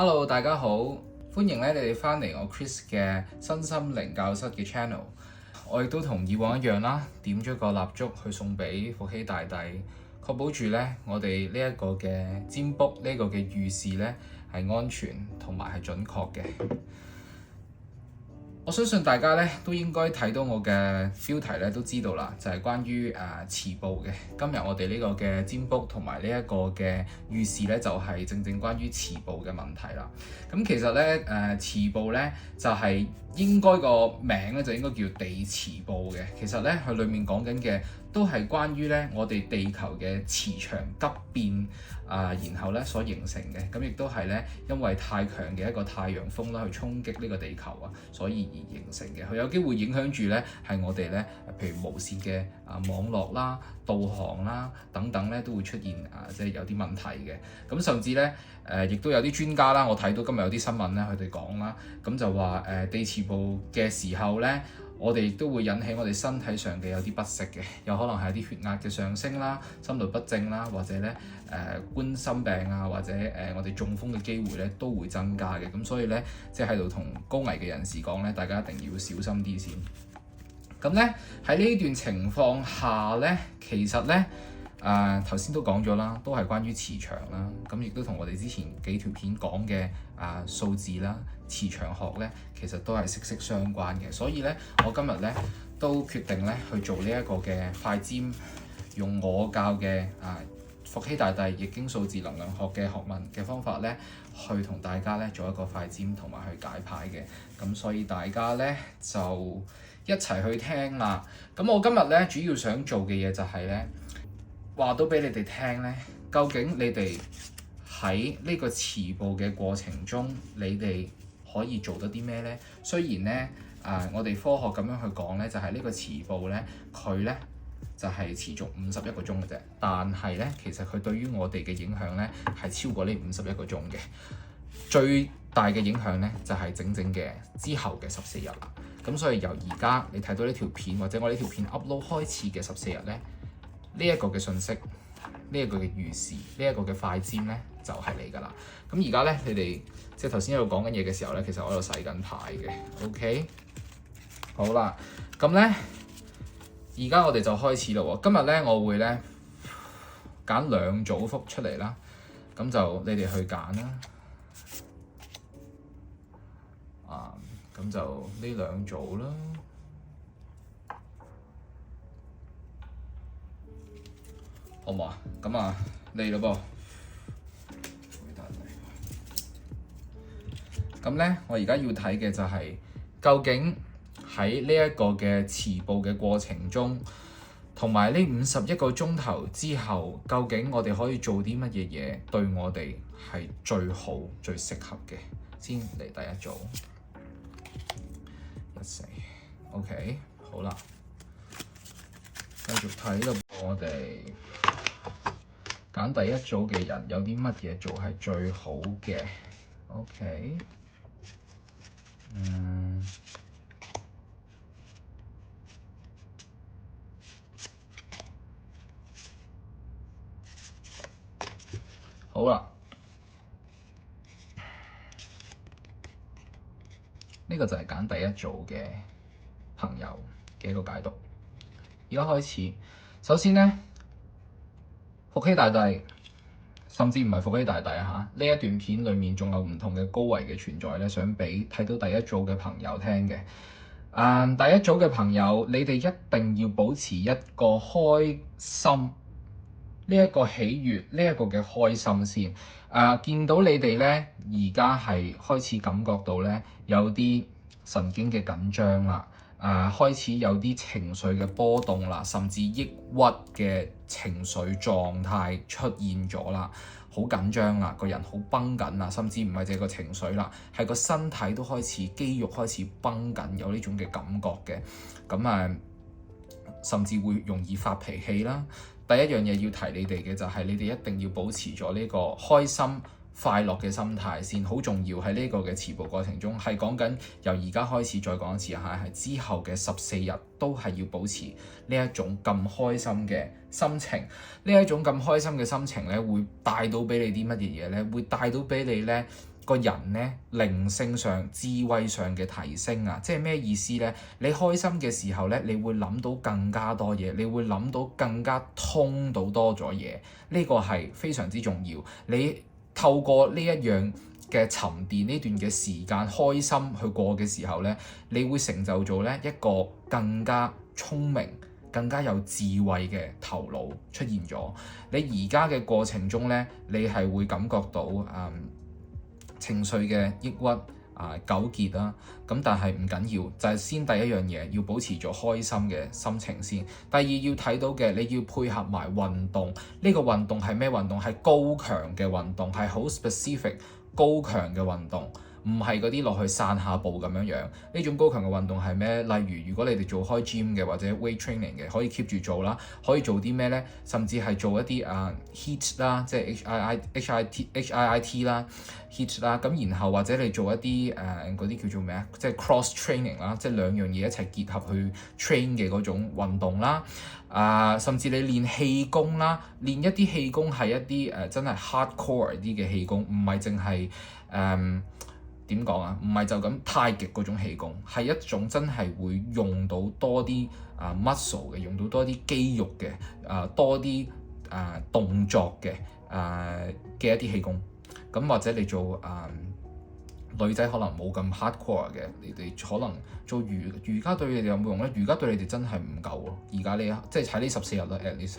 Hello，大家好，歡迎你哋翻嚟我 Chris 嘅身心靈教室嘅 channel。我亦都同以往一樣啦，點咗個蠟燭去送俾伏羲大帝，確保住咧我哋呢一個嘅占卜呢個嘅預示咧係安全同埋係準確嘅。我相信大家咧都應該睇到我嘅標題咧都知道啦，就係關於辭報嘅。今日我哋呢個嘅占卜同埋呢一個嘅預示咧，就係正正關於辭報嘅問題啦。咁其實咧辭報咧就係應該個名咧就應該叫地辭報嘅。其實咧佢裡面講緊嘅都係關於咧我哋地球嘅磁場急變然後咧所形成嘅。咁亦都係咧因為太強嘅一個太陽風啦去衝擊呢個地球啊，所以而形成嘅。佢有機會影響住咧係我哋咧譬如無線嘅網絡啦、導航啦等等咧都會出現即係有啲問題嘅。咁甚至咧亦都有啲專家啦，我睇到今日有啲新聞咧佢哋講啦，咁就話地辭報嘅時候咧，我哋亦都會引起我哋身體上嘅有啲不適嘅，有可能係啲血壓嘅上升啦、心律不正啦，或者咧冠心病啊，或者我哋中風嘅機會咧都會增加嘅。咁所以咧，即係喺度同高危嘅人士講咧，大家一定要小心啲先。咁咧喺呢段情況下咧，其實咧頭先都講咗啦，都係關於磁場啦。咁亦都同我哋之前幾條片講嘅數字啦、磁場學咧，其實都係息息相關嘅。所以咧，我今日咧都決定咧去做呢一個嘅快占，用我教嘅伏羲大帝易經數字能量學嘅學問嘅方法咧，去同大家咧做一個快占同埋去解牌嘅。咁所以大家咧就一齊去聽啦。咁我今日咧主要想做嘅嘢就係咧，話到俾你哋聽咧，究竟你哋喺呢個辭報嘅過程中，你哋可以做到啲咩咧？雖然咧我哋科學咁樣去講咧，就係呢個辭報咧，佢咧就係持續51個鐘嘅啫。但係咧，其實佢對於我哋嘅影響咧係超過呢51個鐘嘅。最大嘅影響咧就係整整嘅之後嘅14日啦。咁所以由而家你睇到呢條片或者我呢條片 upload 開始嘅14日咧，呢一個嘅信息，呢一個嘅預示，呢一個嘅快占咧就係你㗎啦。咁而家咧你哋即係頭先喺度講緊嘢嘅時候咧，其實我喺度洗緊牌嘅。OK， 好啦，咁咧而家我哋就開始啦喎。今日咧我會咧揀兩組幅出嚟啦，咁就你哋去揀啦。咁就呢兩組啦。好唔好啊？咁嚟咯噃。咁咧，我而家要睇嘅就係究竟喺呢一個嘅辭報嘅過程中，同埋呢51個鐘頭之後，究竟我哋可以做啲乜嘢嘢對我哋係最好、最適合嘅？先嚟第一組。OK， 好啦，繼續睇咯。我哋揀第一組嘅人有啲乜嘢做係最好嘅 ？OK， 好啦，呢個就係揀第一組嘅朋友嘅一個解讀。而家開始，首先呢，伏羲大帝，甚至唔係伏羲大帝呢一段片裡面仲有唔同嘅高維嘅存在咧，想俾睇到第一組嘅朋友聽嘅。第一組嘅朋友，你哋一定要保持一個開心，呢一個喜悅，呢一個嘅開心先。見到你哋咧，而家係開始感覺到咧有啲神經嘅緊張啦。開始有啲情緒嘅波動啦，甚至抑鬱嘅情緒狀態出現咗啦，好緊張啦，個人好繃緊啦，甚至唔係淨係個情緒啦，係個身體都開始肌肉開始繃緊，有呢種嘅感覺嘅。咁甚至會容易發脾氣啦。第一樣嘢要提你哋嘅就係你哋一定要保持咗呢個開心快樂嘅心態先，好重要。喺呢個嘅辭報過程中，係講緊由而家開始，再講一次係之後嘅14日都係要保持呢一種咁開心嘅心情。呢一種咁開心嘅心情咧，會帶到俾你啲乜嘢嘢咧？會帶到俾你咧個人呢靈性上、智慧上嘅提升啊，即係咩意思呢？你開心嘅時候呢，你會諗到更加多嘢，你會諗到更加通到多咗嘢，呢個係非常之重要。你透過呢一樣嘅沉澱呢段嘅時間，開心去過嘅時候呢，你會成就咗呢一個更加聰明、更加有智慧嘅頭腦出現咗。你而家嘅過程中呢，你係會感覺到情緒嘅抑鬱糾結啦。咁但係唔緊要，就係先第一樣嘢要保持咗開心嘅心情先。第二要睇到嘅，你要配合埋運動。呢個運動係咩運動？係高強嘅運動，係好 specific 高強嘅運動。唔係嗰啲落去散下步咁樣樣，呢種高強嘅運動係咩？例如如果你哋做開 gym 嘅或者 weight training 嘅，可以 keep 住做啦。可以做啲咩呢？甚至係做一啲HIIT 啦，即係 HIIT 啦 HIIT 啦。咁然後或者你做一啲嗰啲叫做咩啊？即係 cross training 啦，即係兩樣嘢一齊結合去 train 嘅嗰種運動啦。甚至你練氣功啦，練一啲氣功係一啲真係 hardcore 啲嘅氣功，唔係淨係點講啊？唔係就咁太極嗰種氣功，係一種真係會用到多啲muscle 嘅，用到多啲肌肉嘅，多啲動作嘅嘅一啲氣功。咁或者你做女仔可能冇咁 hardcore 嘅，你哋可能做瑜伽對你哋有冇用咧？瑜伽對你哋真係唔夠咯。而家呢即係喺呢14日啦 at least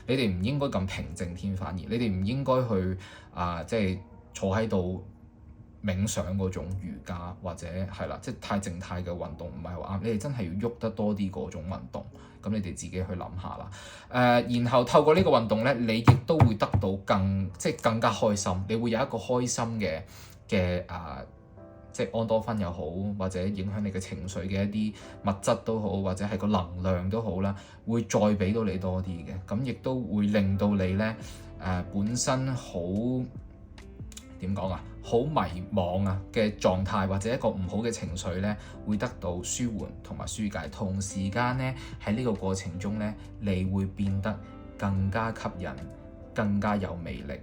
你哋唔應該咁平靜添，反而你哋唔應該去即係坐喺度冥想嗰種瑜伽，或者係啦，即係太靜態嘅運動唔係好啱。你哋真係要喐得多啲嗰種運動，咁你哋自己去諗下啦。然後透過呢個運動咧，你亦都會得到更加開心。你會有一個開心嘅即係安多芬又好，或者影響你嘅情緒嘅一啲物質都好，或者係個能量都好啦，會再俾到你多啲嘅。咁亦都會令到你咧本身好點講啊，好迷茫嘅狀態，或者一個唔好嘅情緒咧，會得到舒緩同埋紓解。同時間咧喺呢個過程中咧，你會變得更加吸引，更加有魅力，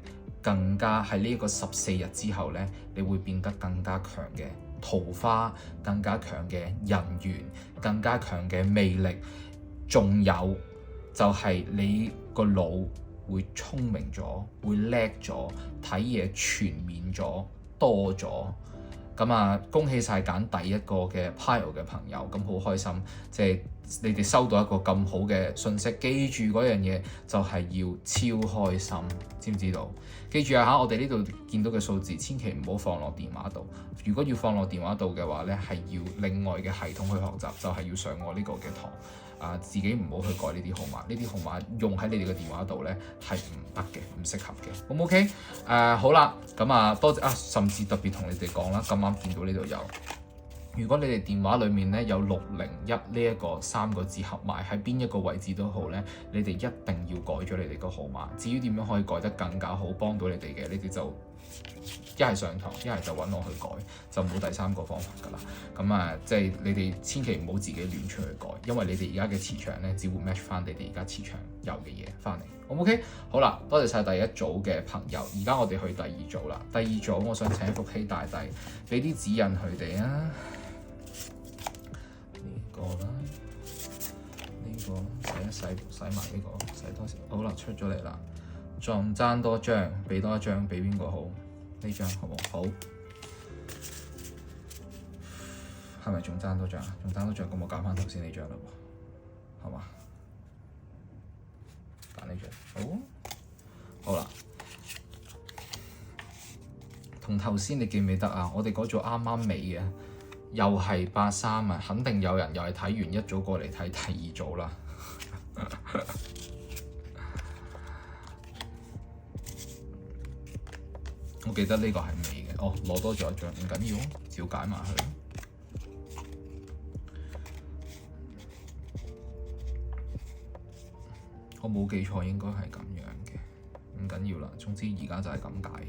更加喺呢個14日之後咧，你會變得更加強嘅桃花，更加強嘅人緣，更加強嘅魅力。仲有就係你個腦會聰明咗，會叻咗，睇嘢全面咗，多咗。咁恭喜晒揀第一個嘅 pile 嘅朋友，咁好開心，即係你哋收到一個咁好嘅信息。記住嗰樣嘢就係要超開心，知唔知道？記住啊，我哋呢度見到嘅數字，千祈唔好放落電話度。如果要放落電話度嘅話咧，係要另外嘅系統去學習，就係要上我呢個嘅堂。自己唔好去改呢啲號碼，呢啲號碼用喺你哋嘅電話度咧係唔得嘅，唔適合嘅。好唔 OK？好啦，咁多謝甚至特別同你哋講啦，咁啱見到呢度有。如果你哋電話裡面咧有601呢一個3個字合埋喺邊一個位置都好咧，你哋一定要改咗你哋個號碼。至於點樣可以改得更加好，幫到你哋嘅，你哋就一係上堂，一係就揾我去改，就冇第三個方法㗎啦。咁即係你哋千祈唔好自己亂出去改，因為你哋而家嘅磁場咧，只會 match 翻你哋而家磁場有嘅嘢翻嚟。好唔 OK？好啦，多謝晒第一組嘅朋友，而家我哋去第二組啦。第二組我想請福希大帝俾啲指引佢哋啊。呢個啦，呢個洗埋呢個，洗多少？好啦，出咗嚟啦。仲爭多張，俾多一張，俾邊個好？呢張好冇？好，係咪仲爭多張啊？仲爭多張，咁我揀翻頭先呢張啦喎，係嘛？揀呢張，好啦。同頭先你記唔記得啊？我哋嗰組啱啱尾嘅，又係83啊！肯定有人又係睇完一組過嚟睇第二組啦。我記得呢個係尾嘅，攞多咗一張，唔緊要，照解埋佢。我冇記錯，應該係咁樣嘅，唔緊要啦。總之而家就係咁解。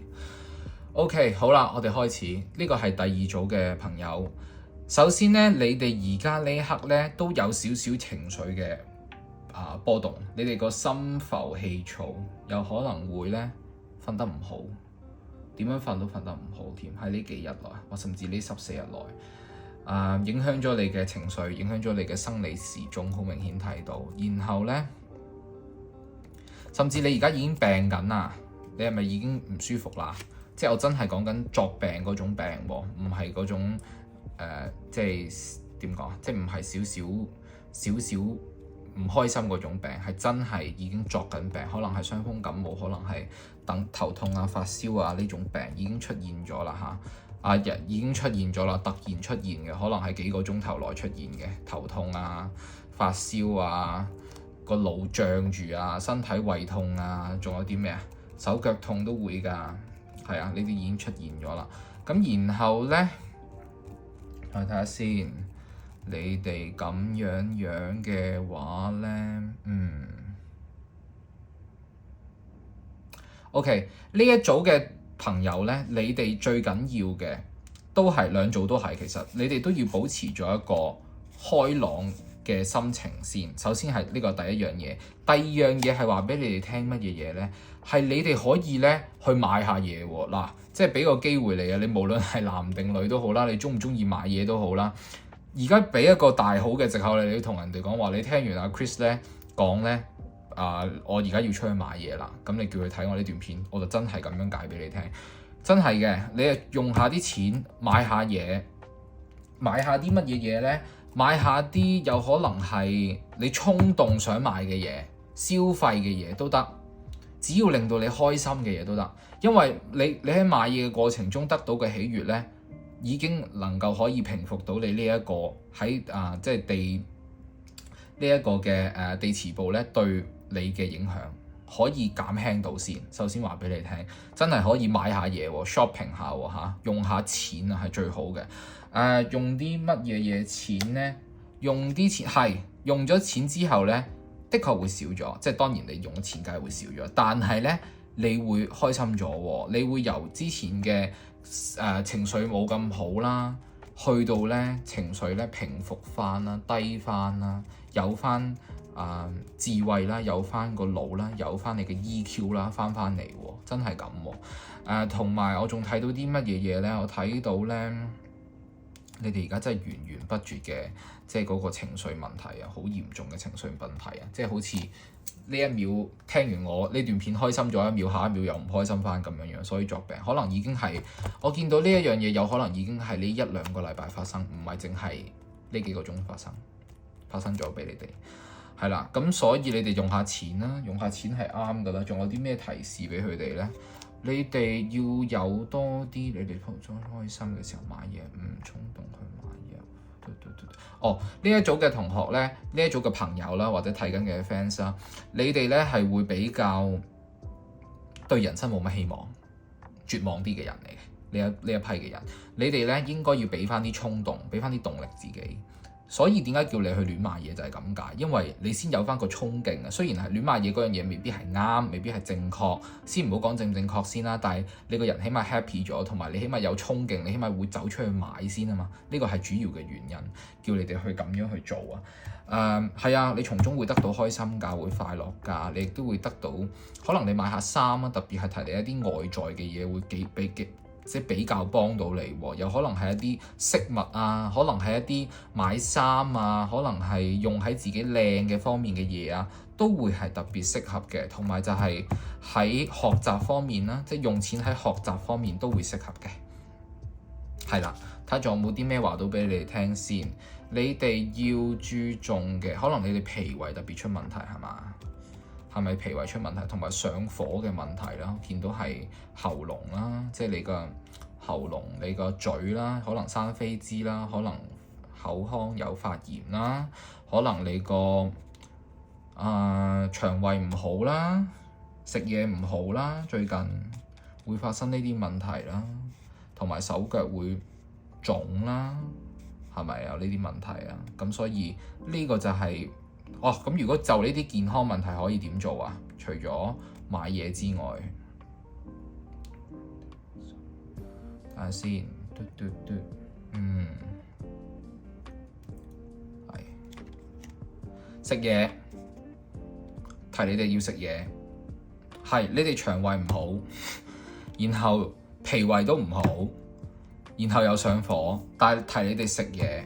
OK， 好啦，我哋開始。呢個係第二組嘅朋友。首先呢，你哋而家呢一刻呢都有少少情緒嘅波動，你哋個心浮氣躁，有可能會呢瞓得唔好。點樣瞓都瞓得唔好添。喺呢幾日內，或甚至呢14日內，影響咗你嘅情緒，影響咗你嘅生理時鐘，好明顯睇到。然後呢，甚至你而家已經病緊啦，你係咪已經唔舒服啦？即係我真係講緊作病嗰種病喎，唔係嗰種即係點講？即係唔係少少唔開心嗰種病，係真係已經作緊病，可能係傷風感冒，可能係頭痛啊、發燒啊呢種病已經出現咗啦嚇，已經出現咗啦，突然出現嘅，可能係幾個鐘頭內出現嘅頭痛啊、發燒啊、個腦脹住啊、身體胃痛啊，仲有啲咩啊？手腳痛都會㗎，係啊，呢啲已經出現咗啦。咁然後呢，我睇下先。你哋咁樣嘅話呢，OK，呢一組嘅朋友呢，你哋最緊要嘅都係兩組都係，其實你哋都要保持咗一個開朗嘅心情先。首先係呢個第一樣嘢，第二樣嘢係話俾你哋聽乜嘢嘢呢？係你哋可以呢去買下嘢喎，嗱，即係俾個機會你啊！你無論係男定女都好啦，你中唔中意買嘢都好啦。而家俾一個大好嘅藉口你同人哋講話，你聽完阿 Chris 咧講咧，我而家要出去買嘢啦，咁你叫佢睇我呢段片，我就真係咁樣解俾你聽，真係嘅，你用下啲錢買下嘢，買下啲乜嘢嘢咧？買下啲有可能係你衝動想買嘅嘢，消費嘅嘢都得，只要令到你開心嘅嘢都得，因為你喺買嘢嘅過程中得到嘅喜悅咧，已經能夠可以平復到你呢一個喺即係地呢一個嘅地磁暴咧對你嘅影響，可以減輕到先。首先話俾你聽，真係可以買下嘢喎，shopping 下喎嚇，用下錢啊係最好嘅。用啲乜嘢嘢錢呢？用啲錢係用咗錢之後呢，的確會少咗，即係當然你用錢梗係會少咗，但係呢，你會開心咗喎，你會由之前嘅情緒冇咁好啦，去到咧情緒咧平復翻啦、低翻啦，有翻智慧啦，有翻個腦啦，有翻你嘅 EQ 啦，翻嚟喎，真係咁喎。同埋我仲睇到啲乜嘢嘢咧？我睇到咧，你哋而家真係源源不絕嘅，即係嗰個情緒問題啊，好嚴重嘅情緒問題啊，即係好似呢一秒聽完我呢段片開心咗一秒，下一秒又唔開心翻咁樣，所以作病可能已經係我見到呢一樣嘢，有可能已經係呢1-2個禮拜發生，唔係淨係呢幾個鐘發生咗俾你哋，係啦。咁所以你哋用下錢啦，用下錢係啱噶啦。仲有啲咩提示俾佢哋呢？你哋要有多啲，你哋開心嘅時候買嘢，唔衝動去買嘢。呢一組嘅同學呢，呢一組嘅朋友啦，或者睇緊嘅 fans 啦，你哋呢係會比較對人生冇乜希望、絕望啲嘅人嚟嘅，呢一批嘅人，你哋呢應該要俾翻啲衝動，俾翻啲動力自己。所以點解叫你去亂買嘢就係咁解，因為你先有翻個衝勁啊。雖然係亂買嘢嗰樣嘢未必係啱，未必係正確，先唔好講正唔正確先啦。但係你個人起碼 happy 咗，同埋你起碼有衝勁，你起碼會走出去買先啊嘛。呢個係主要嘅原因，叫你哋去咁樣去做啊。係啊，你從中會得到開心㗎，會快樂㗎，你亦都會得到可能你買下衫啊，特別係提你一啲外在嘅嘢會即係比較幫到你喎，有可能係一啲飾物啊，可能係一啲買衫啊，可能係用喺自己靚嘅方面嘅嘢啊，都會係特別適合嘅。同埋就係喺學習方面啦，即係用錢喺學習方面都會適合嘅。係啦，睇下仲有冇啲咩話到俾你哋聽先。你哋要注重嘅，可能你哋脾胃特別出問題係嘛？係咪脾胃出問題，同埋上火嘅問題啦？見到係喉嚨啦，即係你個喉嚨、你個嘴啦，可能生痱滋啦，可能口腔有發炎啦，可能你個腸胃唔好啦，食嘢唔好啦，最近會發生呢啲問題啦，同埋手腳會腫啦，係咪有呢啲問題啊？咁所以呢個就係咁如果就呢啲健康問題可以點做啊？除咗買嘢之外，睇下先，係食嘢，提你哋要食嘢，係你哋腸胃唔好，然後脾胃都唔好，然後又上火。但係提你哋食嘢，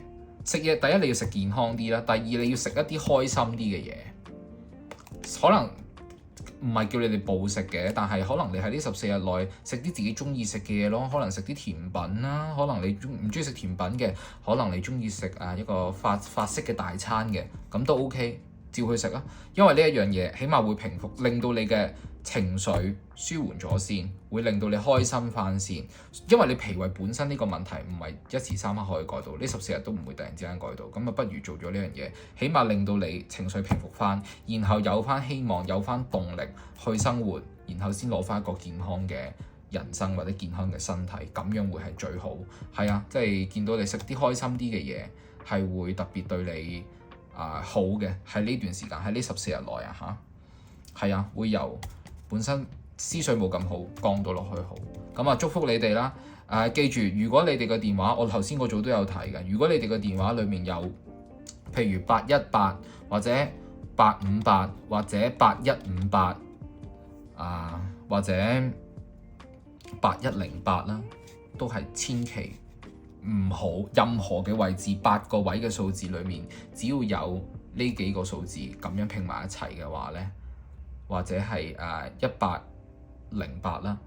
第一你要食健康啲啦，第二你要食一啲開心啲嘅嘢。可能唔係叫你哋暴食嘅，但係可能你喺呢14日內食啲自己中意食嘅嘢咯，可能食啲甜品啦，可能你唔中意食甜品嘅，可能你中意食一個法式嘅大餐嘅，咁都 OK， 照去食啊。因為呢一樣嘢起碼會平復，令到你嘅情緒舒緩咗先，會令到你開心翻先。因為你脾胃本身呢個問題唔係一時三刻可以改到，呢14日都唔會突然之間改到。咁啊，不如做咗呢樣嘢，起碼令到你情緒平復翻，然後有翻希望，有翻動力去生活，然後先攞翻一個健康嘅人生或者健康嘅身體，咁樣會係最好。係啊，即係見到你食啲開心啲嘅嘢，係會特別對你好嘅。喺呢段時間，喺呢14日內係啊，會由本身思緒冇咁好降到落去好。咁啊，祝福你哋啦！記住，如果你哋嘅電話，我頭先個組都有提嘅，如果你哋嘅電話裡面有譬如818或者858或者8158或者8108啦，都係千祈唔好任何嘅位置8個位嘅數字裡面，只要有呢幾個數字咁樣拼埋一齊嘅話呢，或者係1808啦，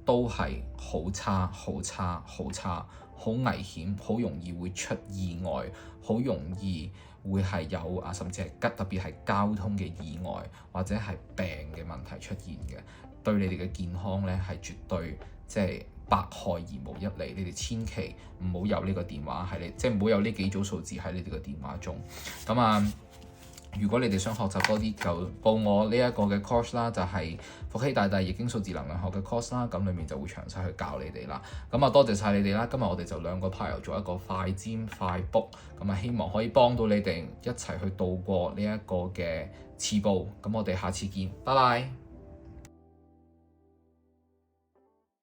都係好差、好差、好差、好危險，好容易會出意外，好容易會係有甚至係特別係交通嘅意外或者係病嘅問題出現嘅，對你哋嘅健康呢係絕對即係百害而無一利。你哋千祈唔好有呢個電話喺你，即係唔好有呢幾組數字喺你哋嘅電話中。咁如果你哋想學習多啲，就報我呢一個嘅 course 啦，就係伏羲大帝易經數字能量學嘅 course 啦。咁裡面就會詳細去教你哋啦。咁多謝晒你哋啦。今日我哋就兩個派油做一個快占快卜，咁希望可以幫到你哋一齊去度過呢一個嘅次報。咁我哋下次見，拜拜。